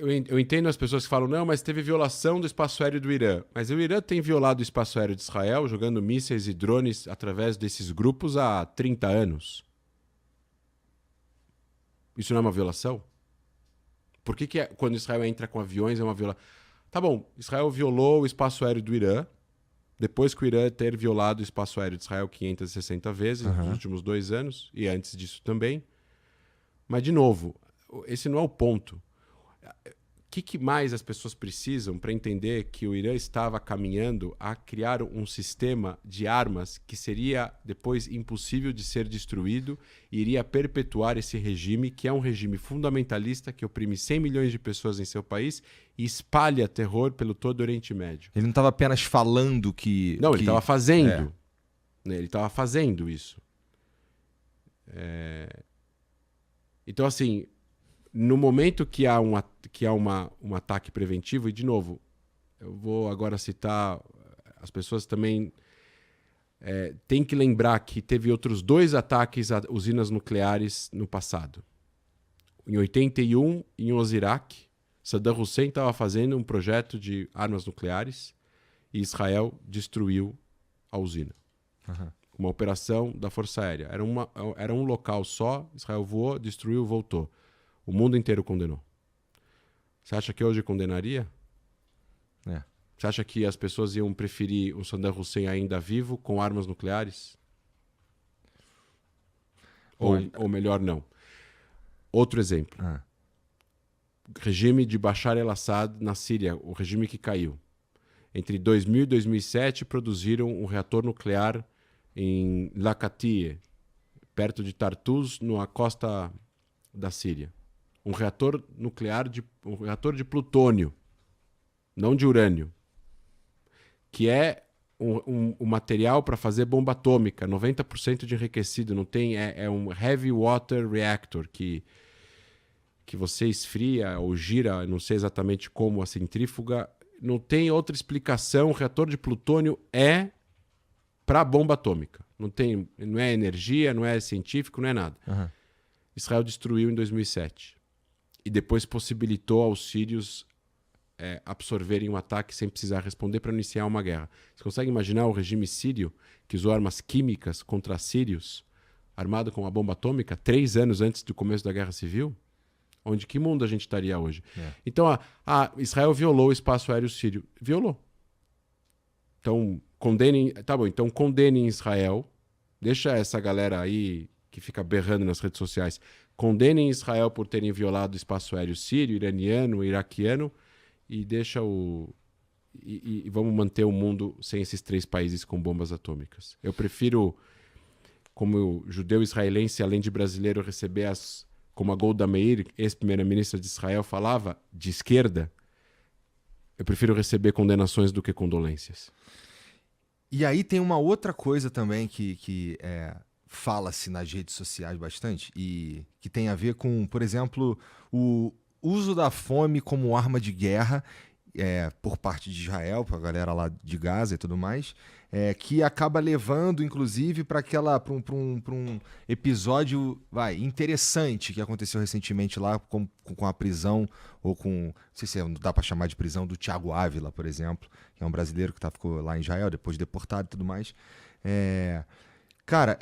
eu entendo as pessoas que falam, não, mas teve violação do espaço aéreo do Irã. Mas o Irã tem violado o espaço aéreo de Israel, jogando mísseis e drones através desses grupos há 30 anos. Isso não é uma violação? Por que quando Israel entra com aviões é uma violação? Tá bom, Israel violou o espaço aéreo do Irã, depois que o Irã ter violado o espaço aéreo de Israel 560 vezes nos últimos 2 anos, e antes disso também. Mas, de novo, esse não é o ponto. O que mais as pessoas precisam para entender que o Irã estava caminhando a criar um sistema de armas que seria depois impossível de ser destruído e iria perpetuar esse regime, que é um regime fundamentalista que oprime 100 milhões de pessoas em seu país e espalha terror pelo todo o Oriente Médio. Ele não estava apenas falando que... Não, ele estava fazendo. Ele estava fazendo isso. Então, assim... No momento que há um ataque preventivo, e de novo, eu vou agora citar, as pessoas também têm que lembrar que teve outros 2 ataques a usinas nucleares no passado. Em 81, em Osirak, Saddam Hussein estava fazendo um projeto de armas nucleares e Israel destruiu a usina. Uma operação da Força Aérea. Era um local só, Israel voou, destruiu, voltou. O mundo inteiro condenou. Você acha que hoje condenaria? Você acha que as pessoas iam preferir o Saddam Hussein ainda vivo com armas nucleares? Ou melhor, não. Outro exemplo. Regime de Bashar al-Assad na Síria, o regime que caiu. Entre 2000 e 2007 produziram um reator nuclear em Latakia, perto de Tartus, na costa da Síria. Um reator nuclear, um reator de plutônio, não de urânio, que é um material para fazer bomba atômica, 90% de enriquecido, não tem, é um heavy water reactor que você esfria ou gira, não sei exatamente como, a centrífuga, não tem outra explicação. O reator de plutônio é para bomba atômica, não é energia, não é científico, não é nada. Israel destruiu em 2007. E depois possibilitou aos sírios absorverem um ataque sem precisar responder para iniciar uma guerra. Você consegue imaginar o regime sírio que usou armas químicas contra sírios, armado com uma bomba atômica, 3 anos antes do começo da Guerra Civil? Que mundo a gente estaria hoje? Então, Israel violou o espaço aéreo sírio. Violou. Então, condenem Israel. Deixa essa galera aí que fica berrando nas redes sociais. Condenem Israel por terem violado o espaço aéreo sírio, iraniano, iraquiano e vamos manter o mundo sem esses 3 países com bombas atômicas. Eu prefiro, como judeu israelense, além de brasileiro, receber como a Golda Meir, ex-primeira-ministra de Israel, falava, de esquerda, eu prefiro receber condenações do que condolências. E aí tem uma outra coisa também que fala-se nas redes sociais bastante e que tem a ver com, por exemplo, o uso da fome como arma de guerra por parte de Israel, para a galera lá de Gaza e tudo mais, que acaba levando, inclusive, para um episódio interessante que aconteceu recentemente lá com a prisão, ou com, não sei se dá para chamar de prisão, do Thiago Ávila, por exemplo, que é um brasileiro que ficou lá em Israel, depois deportado e tudo mais. Cara,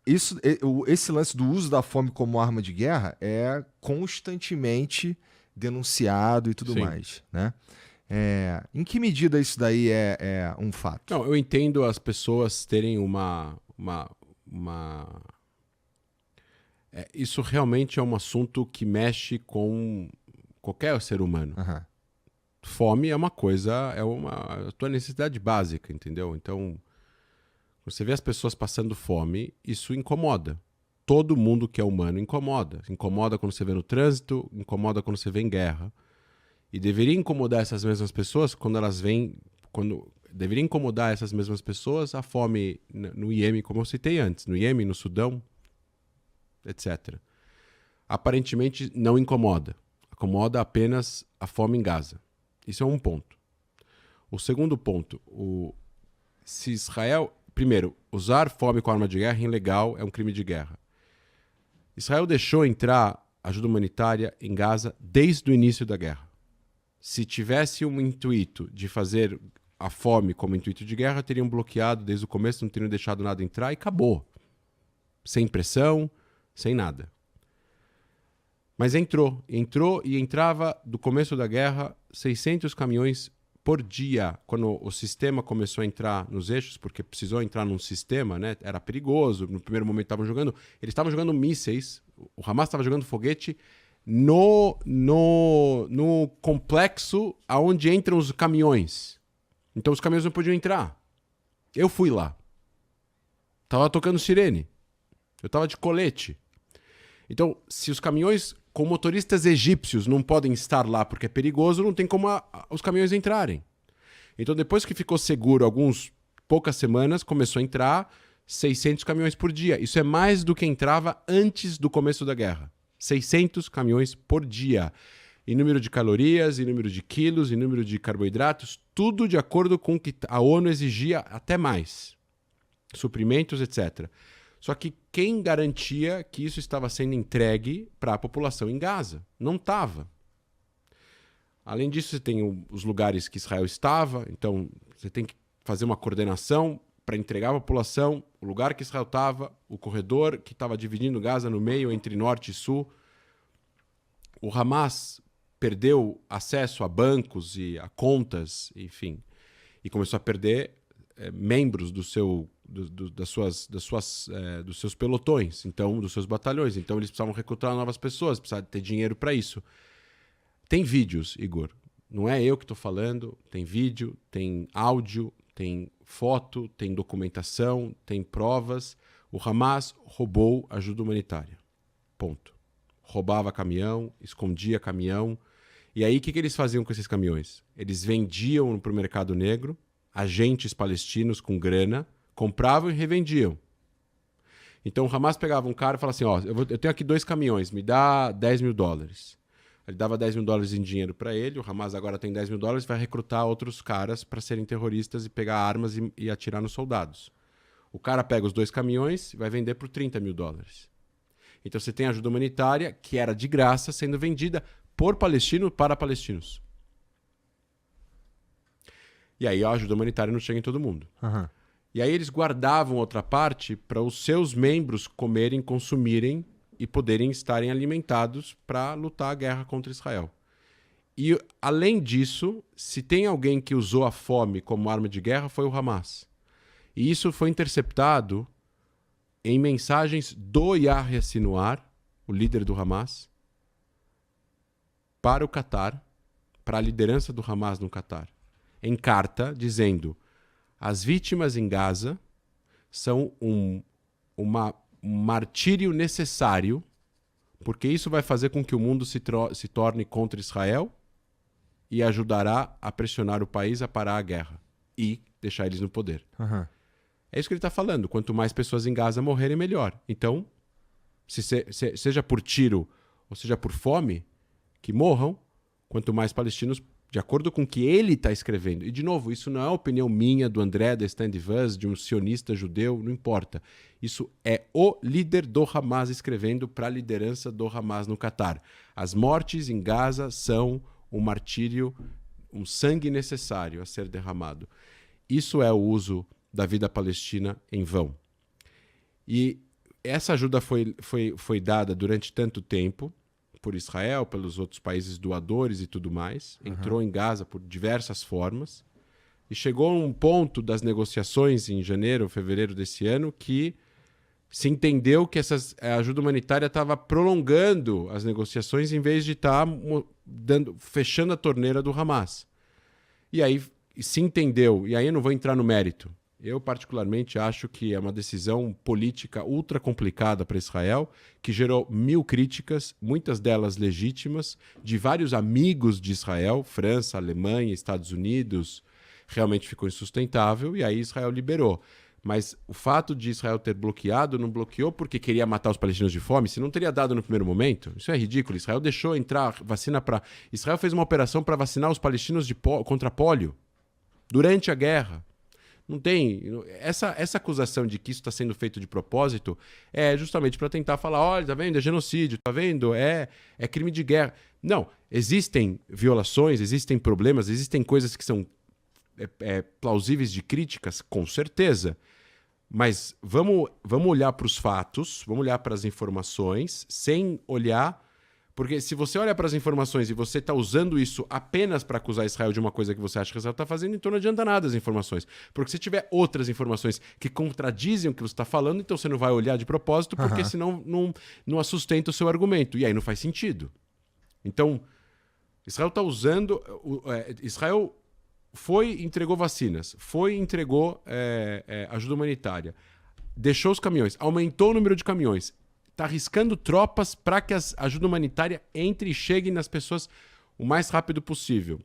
esse lance do uso da fome como arma de guerra é constantemente denunciado e tudo mais, né? Em que medida isso daí é um fato? Não, eu entendo as pessoas terem isso realmente é um assunto que mexe com qualquer ser humano. Fome é uma coisa, a tua necessidade básica, entendeu? Então, você vê as pessoas passando fome, isso incomoda. Todo mundo que é humano incomoda. Incomoda quando você vê no trânsito, incomoda quando você vê em guerra. E deveria incomodar essas mesmas pessoas deveria incomodar essas mesmas pessoas a fome no Iêmen, como eu citei antes, no Iêmen, no Sudão, etc. Aparentemente não incomoda. Incomoda apenas a fome em Gaza. Isso é um ponto. O segundo ponto, se Israel... Primeiro, usar fome com arma de guerra é ilegal, é um crime de guerra. Israel deixou entrar ajuda humanitária em Gaza desde o início da guerra. se tivesse um intuito de fazer a fome como intuito de guerra, teriam bloqueado desde o começo, não teriam deixado nada entrar e acabou. Sem pressão, sem nada. Mas entrou e entrava do começo da guerra 600 caminhões por dia. Quando o sistema começou a entrar nos eixos, porque precisou entrar num sistema, né? Era perigoso. No primeiro momento eles estavam jogando mísseis, o Hamas estava jogando foguete no complexo aonde entram os caminhões. Então os caminhões não podiam entrar. Eu fui lá. Tava tocando sirene. Eu tava de colete. Então, se os caminhões com motoristas egípcios não podem estar lá porque é perigoso, não tem como os caminhões entrarem. Então, depois que ficou seguro, poucas semanas, começou a entrar 600 caminhões por dia. Isso é mais do que entrava antes do começo da guerra. 600 caminhões por dia. Em número de calorias, em número de quilos, em número de carboidratos, tudo de acordo com o que a ONU exigia, até mais. Suprimentos, etc. Só que quem garantia que isso estava sendo entregue para a população em Gaza? Não estava. Além disso, você tem os lugares que Israel estava, então você tem que fazer uma coordenação para entregar a população, o lugar que Israel estava, o corredor que estava dividindo Gaza no meio entre norte e sul. O Hamas perdeu acesso a bancos e a contas, enfim, e começou a perder membros dos seus pelotões, então dos seus batalhões. Então eles precisavam recrutar novas pessoas, precisavam ter dinheiro para isso. Tem vídeos, Igor. Não é eu que estou falando. Tem vídeo, tem áudio, tem foto, tem documentação, tem provas. O Hamas roubou ajuda humanitária. Ponto. Roubava caminhão, escondia caminhão. E aí o que eles faziam com esses caminhões? Eles vendiam para o mercado negro, agentes palestinos com grana, compravam e revendiam. Então o Hamas pegava um cara e falava assim, eu tenho aqui 2 caminhões, me dá $10 mil. Ele dava $10 mil em dinheiro para ele, o Hamas agora tem $10 mil, vai recrutar outros caras para serem terroristas e pegar armas e atirar nos soldados. O cara pega os 2 caminhões e vai vender por $30 mil. Então você tem ajuda humanitária, que era de graça, sendo vendida por palestino para palestinos. E aí a ajuda humanitária não chega em todo mundo. Uhum. E aí eles guardavam outra parte para os seus membros comerem, consumirem e poderem estarem alimentados para lutar a guerra contra Israel. E, além disso, se tem alguém que usou a fome como arma de guerra, foi o Hamas. E isso foi interceptado em mensagens do Yahya Sinwar, o líder do Hamas, para o Catar, para a liderança do Hamas no Catar, em carta dizendo: as vítimas em Gaza são um martírio necessário, porque isso vai fazer com que o mundo se torne contra Israel e ajudará a pressionar o país a parar a guerra e deixar eles no poder. Uhum. É isso que ele está falando. Quanto mais pessoas em Gaza morrerem, melhor. Então, seja por tiro ou seja por fome, que morram, quanto mais palestinos, de acordo com o que ele está escrevendo. E, de novo, isso não é a opinião minha, do André, da Stand Vaz, de um sionista judeu, não importa. Isso é o líder do Hamas escrevendo para a liderança do Hamas no Catar. As mortes em Gaza são um martírio, um sangue necessário a ser derramado. Isso é o uso da vida palestina em vão. E essa ajuda foi dada durante tanto tempo, por Israel, pelos outros países doadores e tudo mais. Entrou em Gaza por diversas formas. E chegou a um ponto das negociações em janeiro, fevereiro desse ano, que se entendeu que a ajuda humanitária estava prolongando as negociações em vez de estar fechando a torneira do Hamas. E aí se entendeu, e aí eu não vou entrar no mérito. Eu, particularmente, acho que é uma decisão política ultra complicada para Israel, que gerou 1000 críticas, muitas delas legítimas, de vários amigos de Israel, França, Alemanha, Estados Unidos. Realmente ficou insustentável e aí Israel liberou. Mas o fato de Israel ter bloqueado, não bloqueou porque queria matar os palestinos de fome, se não teria dado no primeiro momento. Isso é ridículo. Israel deixou entrar vacina para... Israel fez uma operação para vacinar os palestinos contra pólio durante a guerra. Não tem. Essa acusação de que isso está sendo feito de propósito é justamente para tentar falar: olha, tá vendo? É genocídio, tá vendo? É crime de guerra. Não. Existem violações, existem problemas, existem coisas que são plausíveis de críticas, com certeza. Mas vamos olhar para os fatos, vamos olhar para as informações, sem olhar. Porque se você olha para as informações e você está usando isso apenas para acusar Israel de uma coisa que você acha que Israel está fazendo, então não adianta nada as informações. Porque se tiver outras informações que contradizem o que você está falando, então você não vai olhar de propósito, porque senão não sustenta o seu argumento. E aí não faz sentido. Então, Israel está usando... Israel entregou vacinas, entregou ajuda humanitária, deixou os caminhões, aumentou o número de caminhões, está arriscando tropas para que a ajuda humanitária entre e chegue nas pessoas o mais rápido possível.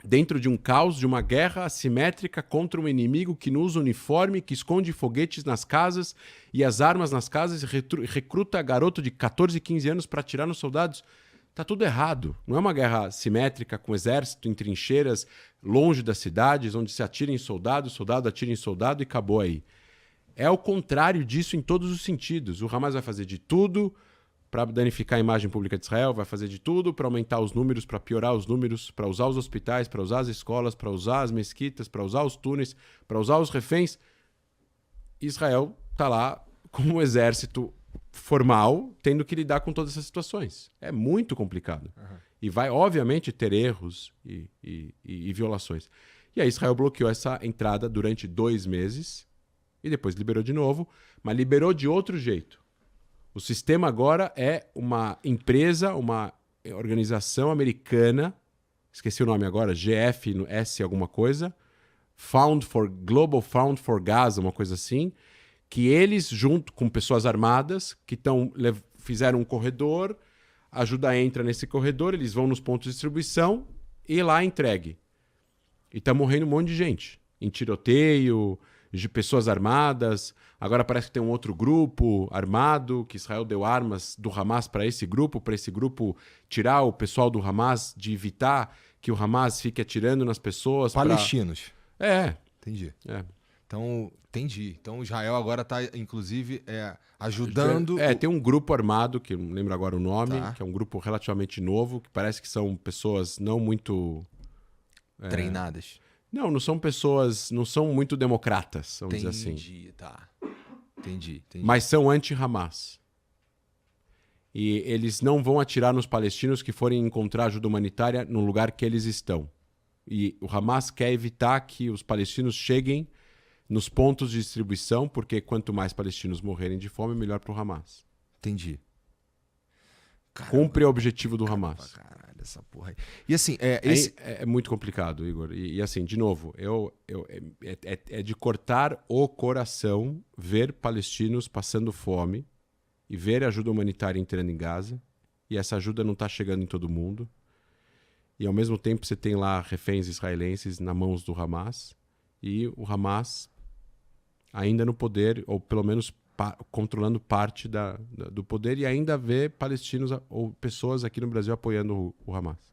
Dentro de um caos, de uma guerra assimétrica contra um inimigo que não usa uniforme, que esconde foguetes nas casas e as armas nas casas e recruta garoto de 14 e 15 anos para atirar nos soldados. Tá tudo errado. Não é uma guerra simétrica com exército em trincheiras longe das cidades, onde se atira em soldado, soldado atira em soldado e acabou aí. É o contrário disso em todos os sentidos. O Hamas vai fazer de tudo para danificar a imagem pública de Israel, vai fazer de tudo para aumentar os números, para piorar os números, para usar os hospitais, para usar as escolas, para usar as mesquitas, para usar os túneis, para usar os reféns. Israel está lá como um exército formal, tendo que lidar com todas essas situações. É muito complicado. E vai, obviamente, ter erros e violações. E aí Israel bloqueou essa entrada durante 2 meses e depois liberou de novo, mas liberou de outro jeito. O sistema agora é uma empresa, uma organização americana, esqueci o nome agora, GFS alguma coisa, Global Fund for Gaza, uma coisa assim, que eles, junto com pessoas armadas, que fizeram um corredor, a ajuda entra nesse corredor, eles vão nos pontos de distribuição e lá entregue. E tá morrendo um monte de gente. Em tiroteio, de pessoas armadas. Agora parece que tem um outro grupo armado, que Israel deu armas do Hamas para esse grupo tirar o pessoal do Hamas, de evitar que o Hamas fique atirando nas pessoas. Palestinos. Entendi. É. Então, entendi. Então Israel agora está, inclusive, ajudando... Tem um grupo armado, que eu não lembro agora o nome, que é um grupo relativamente novo, que parece que são pessoas não muito... treinadas. Não são pessoas... Não são muito democratas, vamos dizer assim. Entendi. Mas são anti-Hamas. E eles não vão atirar nos palestinos que forem encontrar ajuda humanitária no lugar que eles estão. E o Hamas quer evitar que os palestinos cheguem nos pontos de distribuição, porque quanto mais palestinos morrerem de fome, melhor para o Hamas. Entendi. Caramba, cumpre o objetivo do Hamas. Caralho, essa porra aí. E assim, é muito complicado, Igor. E assim, de novo, é de cortar o coração ver palestinos passando fome e ver a ajuda humanitária entrando em Gaza, e essa ajuda não está chegando em todo mundo. E ao mesmo tempo você tem lá reféns israelenses nas mãos do Hamas, e o Hamas ainda no poder, ou pelo menos controlando parte do poder, e ainda vê palestinos ou pessoas aqui no Brasil apoiando o Hamas.